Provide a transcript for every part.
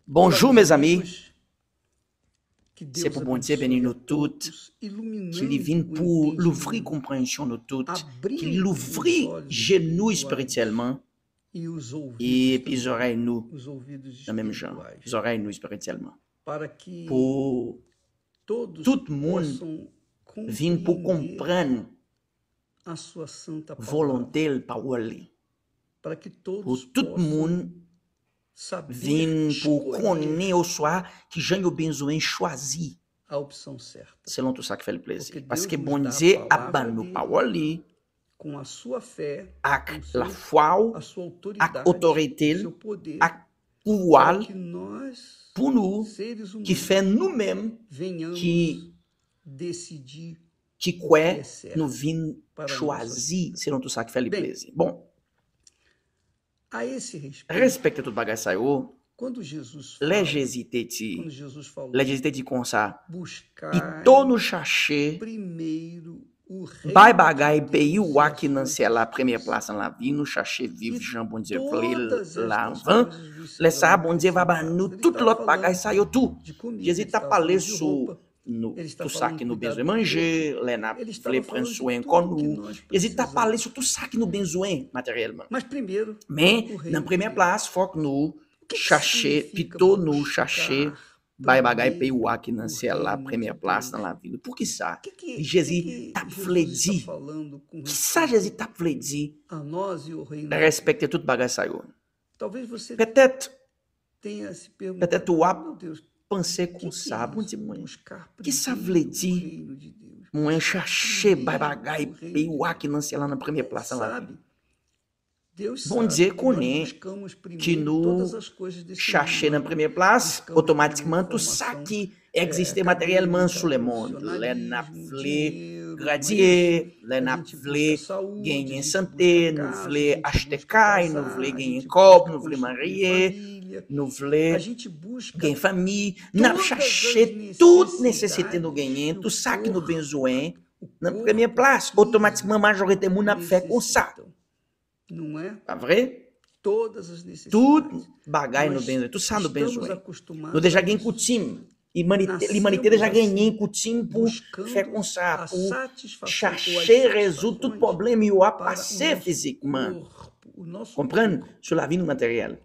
Bonjour mes amis, c'est pour bon Dieu bénir nous toutes, qu'il vienne pour l'ouvrir compréhension nous toutes, qu'il l'ouvrir genoux spirituellement et puis les oreilles nous, dans même genre, les oreilles nous spirituellement. Pour tout le monde vienne pour comprendre volonté de parole. Pour tout le monde vin pour connaître au soir que j'ai besoin de choisir selon tout ça qui fait le plaisir. Parce que bon Dieu a banni nos paroles avec la foi, avec l'autorité, avec le pouvoir pour nous, qui fait nous-mêmes, qui croit, nous vins choisir selon tout ça qui fait le plaisir. Bon. Respecte tout bagay sa yo. Les Jésus te dit comme ça. Pito nous chercher bay bagay pays ou qui nan c'est la première place dans la vie, nous chercher vivre Jean bon Dieu là avant. Les ça bon Dieu va ba nous tout l'autre bagay sa yo tout. Jésus t'a parlé sur nous, tout ça que nous besoin manger, les prendre soin comme nous. Jésus t'a parlé sur tout ça que nous besoin matériellement. Mais dans la première place, faut que nous chercher, plutôt nous chercher bay bagay pays ou qui dans c'est la première place dans la vie. Pour qui ça? Jésus t'a voulu dire. Qui ça Jésus t'a voulu dire? Respecter toute bagay ça yo. Peut-être ou penser comme ça, bon Dieu, qui ça veut dire? Moi chercher bagay pays ou qui dans c'est la première place dans la vie. Bon Dieu connaît que nous cherchons dans la première place automatiquement tout ça qui existe matériellement sur le monde. Les voulons gradier, les voulons gagner santé, nous voulons acheter caille, nous voulons gagner corps, nous voulons marier, nous voulons gagner famille. Nous cherchons toute nécessité nous gagner, tout ça qui nous besoin dans la première place. Automatiquement, la majorité de nous fait comme ça. Não é? Pas vrai? Todas as necessidades. Tout bagay nous besoin, tout ça nous besoin. Nous déjà gagne coutume. L'humanité déjà gagné coutume pour faire comme ça, pour chercher résoudre tout problème qui a passé physiquement. Comprendre sur la vie matérielle.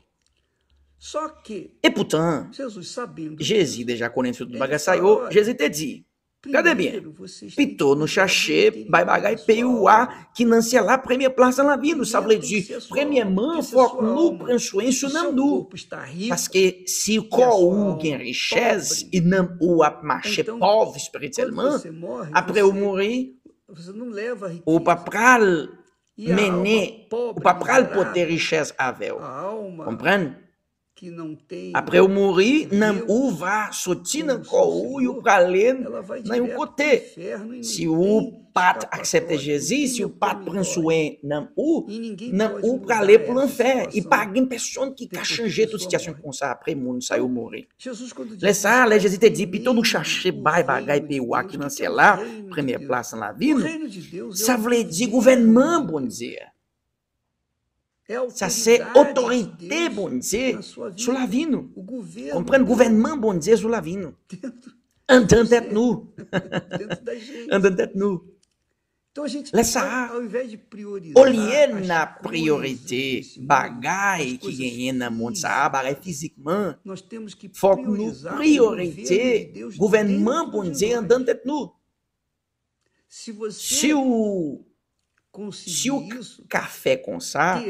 Et pourtant, Jésus déjà connaît tout bagay ça yo, Jésus te dit. Regardez bien. Plutôt nous chercher bagay pays qui nan c'est la première place dans la vie, nous ça veut dire premièrement faut que nous prenions soin sur nous parce que si corps ou gain richesse et nan ou a marcher pauvre spirituellement après ou mourir ou pas pral mener ou pas pral porter richesse avec vous. Comprenez? Après ou mourir, nan ou va sortir dans corps ou you praler dans un côté. Si ou pas accepter Jésus, si ou pas prendre soin nan ou praler pour l'enfer. Il pas une personne qui a changé toute situation comme ça après moun ça ou mourir. Laisse ça, les Jésus te dit plutôt nous chercher bagay pays qui dans c'est là, première place dans la vie. Ça veut dire gouvernement bon Dieu. Ça c'est autorité, bon Dieu, sur la vie nous. Comprenez, gouvernement, bon Dieu, sur la vie nous. En tête nous. En tête nous. Laisse ça. Au lieu de la priorité, bagay qui gagne dans le monde, ça, bagay physiquement, faut que nous priorité, gouvernement, bon Dieu, en tête nous. Si vous fait comme ça,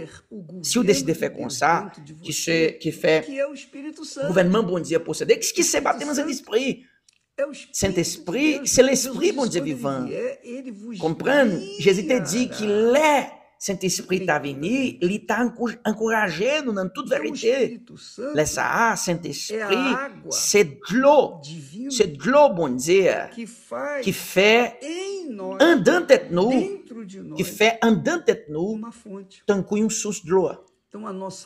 si vous décidez de faire comme ça, qui fait gouvernement bon Dieu posséder, ce qui s'est battu dans un esprit, Saint-Esprit, c'est l'esprit bon Dieu vivant. Comprenez? Jésus te dit qu'il est Saint-Esprit t'a venu, il t'a encouragé nous dans toute vérité. Laisse ça, Saint-Esprit, c'est de l'eau, bon Dieu, qui fait en dedans tête nous, qui fait en dedans tête nous, tant qu'une source de l'eau.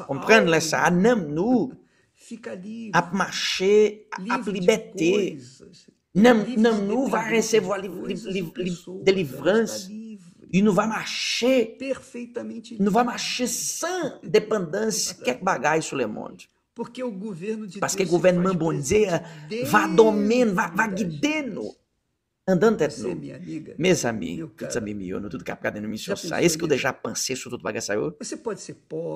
Comprenez? Laisse ça, nous, à marcher, à liberté. Nous va recevoir délivrance. Il nous va marcher sans dépendance, quelque bagaille sur le monde. Parce que o gouvernement bon Dieu va dominer, va guidando, andando dentro de nous. Meus amigos, todos amigos meus, tudo que dentro de mim só sai. Est-ce que eu déjà pensé sur tudo bagaço aí?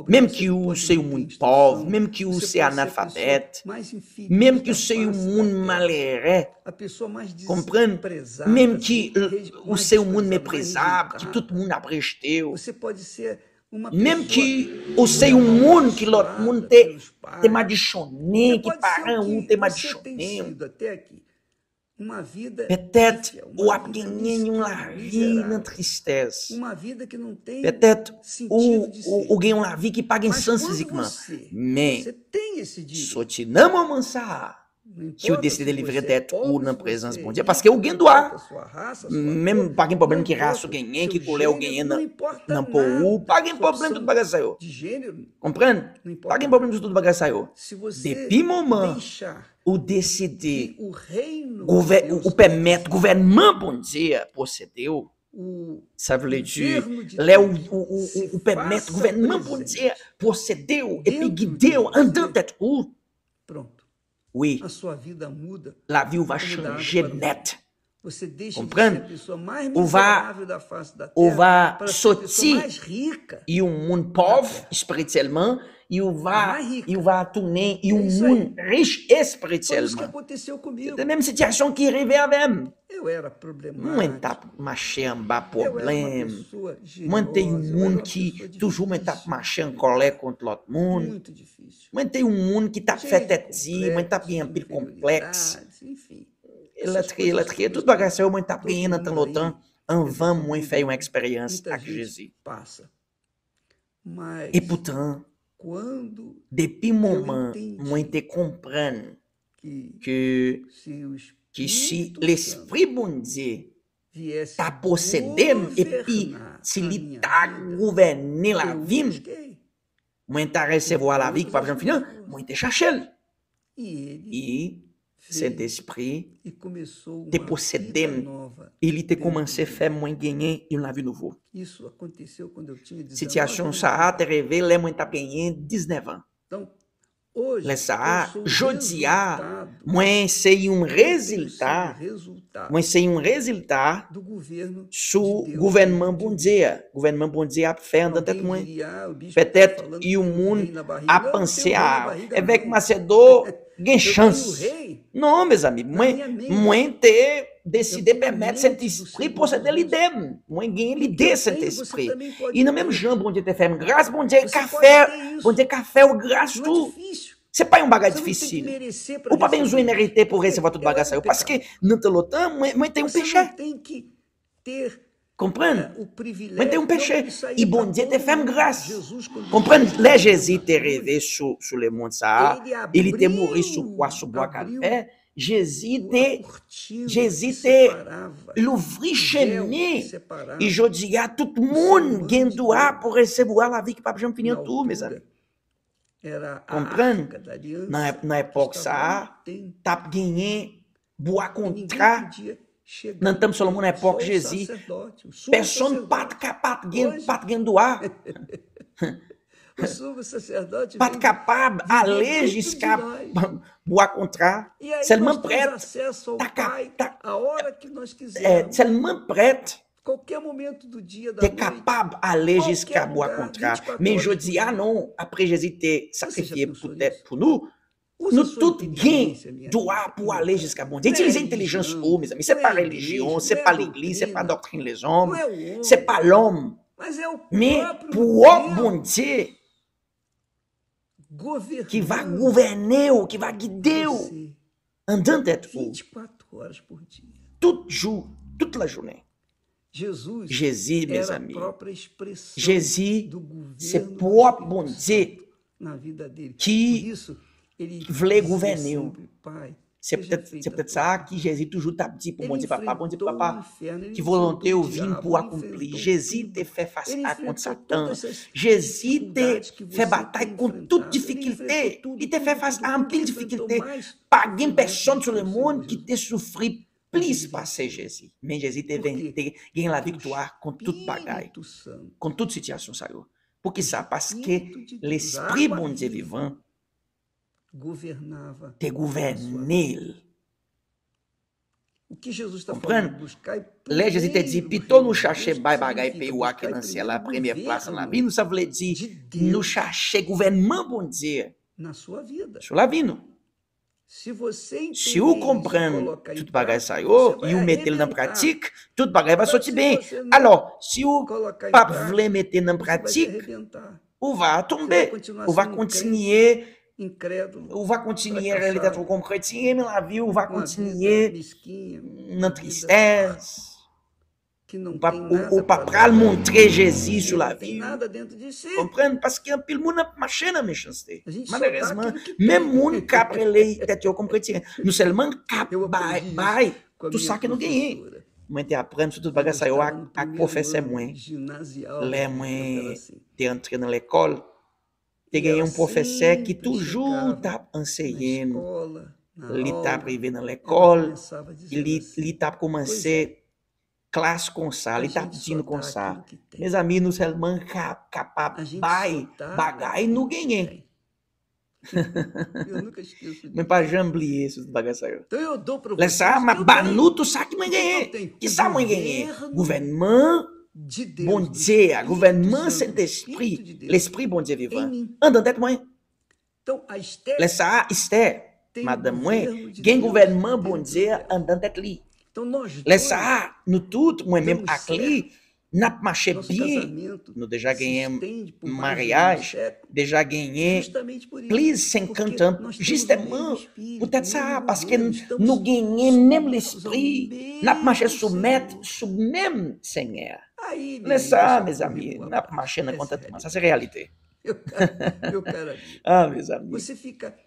Mesmo que eu seja muito pobre, mesmo que eu seja analfabeto, mesmo que eu seja malheureux, compreende? Mesmo que o seu mundo méprisable, que todo mundo abresteu, mesmo que o seu mundo que outro mundo te madichoné, que parão te madichoné, peut-être ou ganhar uma vida na tristeza, peut-être ou ganhar uma vida que paga em sens fisicamente, mas só te não amansar que eu decidi livre d'être ou na presença bom dia, parce que eu ganho doar, mesmo paguem problema que raça ganhei, que colher eu ganhei na pou, paguem problema tudo bagaçaio, compreende? Paguem problema tudo bagaçaio. Depuis moment o decidir, o permite, gouvernement bom dia procedeu, ça veut dire, o permite, gouvernement bom dia procedeu, e puis guideu, andando d'être où? Oui, la vie va changer net. Compreende? Ou va sortir e mundo pauvre spirituellement e va tourner e mundo riche espirituellement. C'est a même situation qui arrivait avec moi. Moi, tap marché en bas problème. Moi, tem mundo que toujours me tap marché en colère contre l'autre monde. Moi, tem mundo que tap fait tête, moi tap bien pile complexo. Ela tudo bagaço, eu tap ganhando tant longtemps, en vain moi fait une expérience avec Jésus. Et pourtant, depuis moment, moi te comprendre que si l'Esprit bon Dieu t'a possédé et puis s'il t'a gouverné la vie, moi t'a recevoir la vie qui pas besoin de finir, moi te chercher. Et cet esprit te possédé, il te commencé à faire moi gagner une vie nouveau. Situation ça te révèle moi t'a gagné 19 ans. Jodi, moi c'est un résultat sous gouvernement bon Dieu. Gouvernement bon Dieu a fait dans tête moi. Peut-être e o mundo a pensé avec Macedô, gain chance. Non, mes amis, moi te décidé permettre cet esprit posséder l'idée. Moi gain l'idée cet esprit. E no mesmo Jean bon Dieu te fait grâce, bon Dieu café ou grâce tout. C'est pas un bagage difficile. Ou pas besoin de mériter pour recevoir toute bagasse. Parce que dans tout le temps, moi tenho péché. Compreende? Moi tenho péché. E bon Dieu te fait grâce. Compreende? Là, Jésus te rêvé sur le monde ça. Il était mort sur quoi? Sur bois calvaire. Jésus te l'ouvrit chemin. Et je dis à tout le monde qui doit pour recevoir la vie qui pas jamais finir tout, mes amis. Compreende? Na époque ça, tap gagné bois contrat. Não estamos só na época de Jesus. Personne pas capable de doar. Pas capable d'aller jusqu'à bois contrat. Seulement prête. Seulement prête. Tu es capable d'aller jusqu'à bois contrat. Mais je dis, ah non, après Jésus t'est sacrifié pour nous. Nous tous gagnons droit pour aller jusqu'à bon Dieu. Utiliser l'intelligence pour, mes amis. Ce n'est pas religion, ce n'est pas l'église, ce n'est pas doctrine des hommes, ce n'est pas l'homme. Mais pour bon Dieu qui va gouverner ou qui va guider ou en dedans d'être tout jour, toute la journée. Jésus, mes amis, Jésus, c'est propre bon Dieu qui voulait gouverner. C'est peut-être ça que Jésus toujours t'a dit pour bon Dieu papa, qui volonté ou vine pour accomplir. Jésus te fait face à contre Satan. Jésus te fait bataille contre toute difficulté. Il te fait face à un pile de difficultés. Pas une personne sur le monde qui te souffre plus passer Jésus. Mais Jésus te gagne la victoire contre toute bagaille, contre toute situation. Pour qui ça? Parce que l'Esprit bon Dieu vivant te gouverner. O que Jesus está falando? Buscar Là, Jésus te dit, plutôt nous chercher bagay pays ou qui dans ciel la première place la vie, nous ça veut dire nous chercher gouvernement bon Dieu na sua vida. Sur la vie nous. Se você Si vous comprenez tout bagay ça yo, et vous mettez dans pratique, tout bagay va sortir bien. Alors, si vous pas voulez mettre dans pratique, vous va tomber, vous va continuer incrédulo, ou va continuer à réalité trop comme chrétien, mais la vie, ou va continuer dans tristesse. Ou pas pral montrer Jésus sur la vie. Comprendre? Parce qu'il y a un pile monde qui marche dans la méchanceté. Malheureusement, même monde qui après les têtes comme chrétien, nous seulement qui bail tout ça que nous gagnons. Moi, je apprends sur tout bagage ça à professeur moins. Les moins, t'es entré dans l'école. Tu gagné un professeur qui toujours t'a enseigné, il t'a privé dans l'école, il t'a commencé classe comme ça, il t'a dit comme ça. Mes amis, nous seulement capables de bagaille nous gagner. Mais pas jamais oublier ce bagage ça. Laisse ça, ma banou tout ça qui m'a gagné. Qui ça m'a gagné? Gouvernement bon Dieu, gouvernement Saint-Esprit, l'Esprit bon Dieu vivant. En dans tête moi. Laisse ça, Esther, madame moi, gain gouvernement bon Dieu en dans tête li. Laisse ça, nous toutes, moi-même avec lui, n'a marché bien. Nous déjà gagné mariage, déjà gagné plus de 50 ans. Justement, peut-être ça, parce que nous gagnons même l'Esprit, n'a marché soumettre sous même Seigneur. Mais ça, mes amis, n'a marché dans le contentement. Ça, c'est réalité. Ah, mes amis.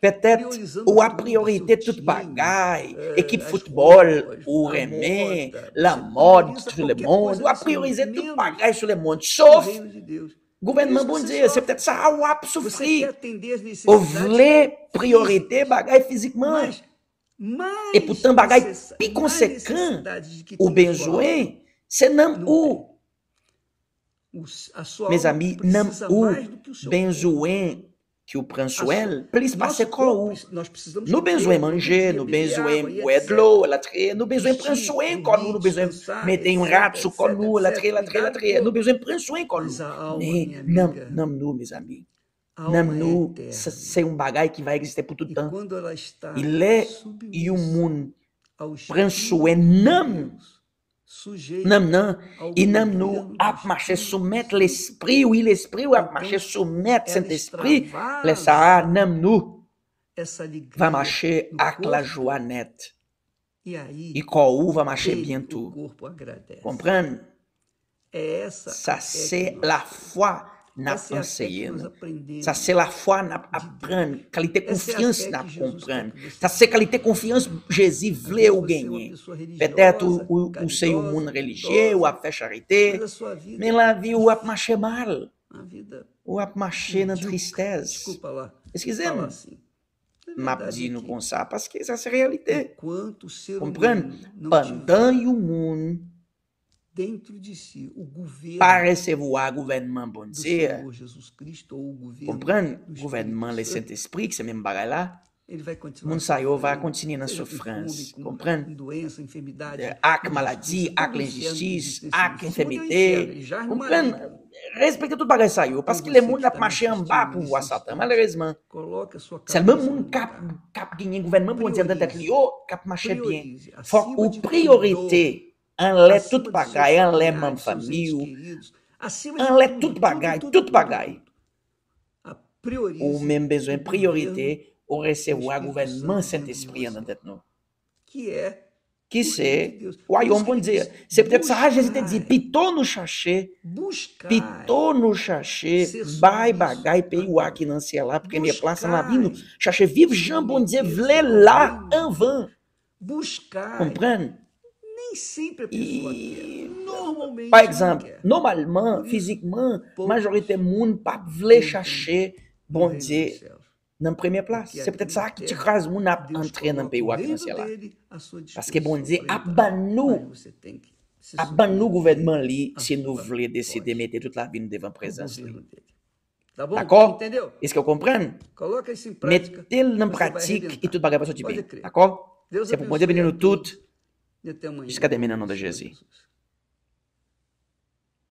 Peut-être, ou a priorité toute bagaille, équipe football, ou remet, la mode sur le monde, ou a prioriser toute bagaille sur le monde, sauf gouvernement bon Dieu. C'est peut-être ça, ou a souffrir. Ou voulez priorité bagaille physiquement. Et pourtant, bagaille plus conséquent, ou besoin, c'est non ou. Mes amis, não o besoin que o prend soin, plus passer quoi nous besoin manger, nous besoin boire de l'eau, nous besoin prendre soin quand nous besoin mettre un rat sur quand nous, nous besoin prendre soin quand nous. Mais non nous, mes amis. Não nous, c'est un bagage qui va exister pour tout le temps. Il est un monde prend soin non. Non, et nous a marché soumettre l'esprit, oui, l'esprit, ou a marché soumettre Saint-Esprit, le ça, nous va marcher avec la joie nette. Et quand va marcher bientôt. Comprendre? Ça, c'est la foi n'a enseigné. Ça, c'est la foi n'a apprendre. Qualité confiance n'a comprendre. Ça, c'est qualité confiance Jésus voulait ou gagner. Peut-être ou c'est un monde religieux, ou a fait charité, mais la vie ou a marché mal. Ou a marché dans tristesse. Excusez-moi. M'a dit nous comme ça, parce que ça, c'est réalité. Comprendre? Pendant le monde, dentro de si, o governo para recevoir gouvernement bon Dieu, comprendre gouvernement le Saint-Esprit, que c'est même bagay là, moun sa yo va continuer dans souffrance, comprendre ak maladie, ak l'injustice, ak infirmité, comprendre respecter tout bagay sa yo, parce que le monde a marché en bas pour voir Satan, malheureusement. C'est le même monde qui gagné gouvernement bon Dieu dans tête li yo, qui marché bien. Faut ou priorité enlève toute bagaille, enlève ma famille, enlève toute bagaille. Ou même besoin de priorité, ou recevoir gouvernement Saint-Esprit dans tête nous. Qui c'est? Royaume bon Dieu. C'est peut-être ça, Jésus te dit, plutôt nous chercher, bail bagaille, pays ou qui dans ciel là, première place dans la vie, nous chercher vivre Jean bon Dieu, v'lait là, en vain. Comprendre? Par exemple, normalement, physiquement, majorité de monde pas voulait chercher bon Dieu dans la première place. C'est peut-être ça qui écrase le monde à entrer dans le pays financier là. Parce que bon Dieu a ban nous gouvernement li si nous voulons décider de mettre toute la vie devant présence. Tá bom? D'accord? Entendeu? Est-ce que vous comprenez? Coloca isso em prática. Mettez-le en você vai pratique arrebentar. et tout bagage va sortir Pode bien. crer. D'accord? Deus C'est pour moi abençoe dire a nous todos. toutes E até amanhã. jusqu'à demain au nom de Senhor Jésus. Jesus.